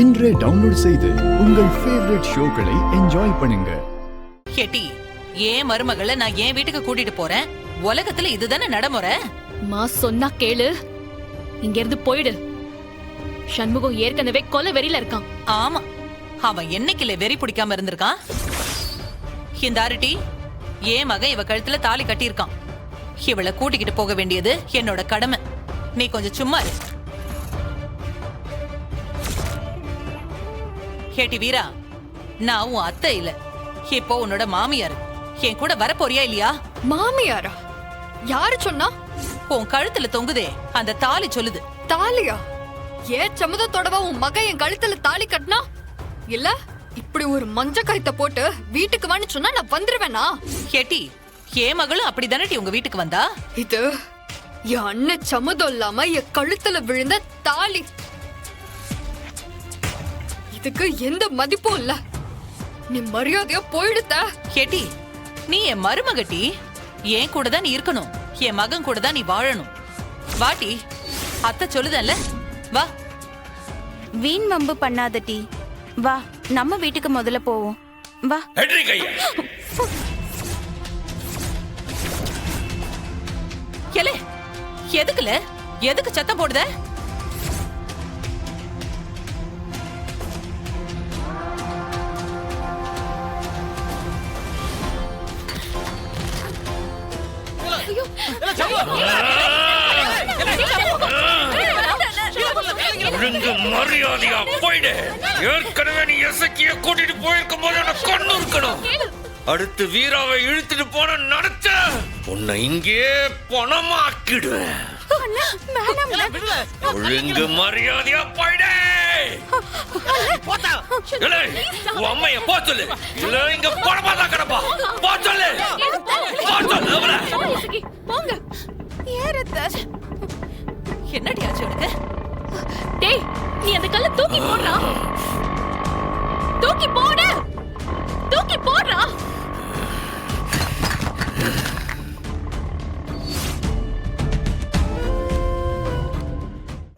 இன்றே டவுன்லோட் செய்து உங்கள் ஃபேவரட் ஷோக்களை என்ஜாய் பண்ணுங்க. கேட்டி, ஏன் மருமகளை நான் என் வீட்டுக்கு கூட்டிட்டு போறேன். உலகத்துல இதுதானே நடைமுறை. மா சொன்னா கேளு, இங்க இருந்து போயிடு. சண்முகம் ஏற்கனவே கொலை வெறியில இருக்கான். ஆமா, அவன் என்னைக்குல வெறி பிடிக்காம இருந்திருக்கான். இந்த ஆரிட்டி, ஏன் மகன் இவ கழுத்துல தாலி கட்டியிருக்கான். இவளை கூட்டிக்கிட்டு போக வேண்டியது என்னோட கடமை. நீ கொஞ்சம் சும்மா இரு. கேட்டி வீரா, நான் உன் அத்தை இல்ல, இப்போ உன்னோட மாமியார். என் கூட வர போறியா இல்லையா? மாமியாரா? யாரு சொன்னா? உன் கழுத்துல தொங்குதே அந்த தாலி சொல்லுது. தாலியா? ஏன் சமுதத்தோடவா உன் மகன் என் கழுத்துல தாலி கட்டினா? இல்ல இப்படி ஒரு மஞ்ச கயித்தை போட்டு வீட்டுக்கு வான்னு சொன்னா நான் வந்துருவேனா? கேட்டி, ஏன் மகளும் அப்படிதானே உங்க வீட்டுக்கு வந்தா? இது என் அண்ணன் சமுதம் இல்லாம என் கழுத்துல விழுந்த தாலி. இதுக்கு எந்த மதிப்பும் இல்ல. நீ மரியாதையா போயிடுத்த. கேட்டி, நீ என் மருமகட்டி. என் கூட தான் நீ இருக்கணும். என் மகன் கூட தான் நீ வாழணும். வாட்டி, அத்தை சொல்லுதல்ல, வா. வீண் வம்பு பண்ணாத டி. வா, நம்ம வீட்டுக்கு முதல்ல போவோம். வா. கேளு, எதுக்குல எதுக்கு சத்தம் போடுத? ஒழுங்கு மரியாதையா போயிடு. ஏற்கனவே நீ எசக்கிய கூட்டிட்டு போயிருக்கும் போது எனக்கு கண்ணு இருக்கணும். அடுத்து வீராவை இழுத்துட்டு போன நடத்த உன்னை இங்கே பணமாக்கிடுவேன். ஒழுங்கு மரியாதையா போயிடு. உன் அம்மைய போ சொல்லு. இல்ல இங்க பணமா தான் கிடப்பா. போ சொல்லு. என்னடி ஆச்சு உனக்கு? டேய், நீ அந்த கல்ல தூக்கி போடுறா. தூக்கி போடு.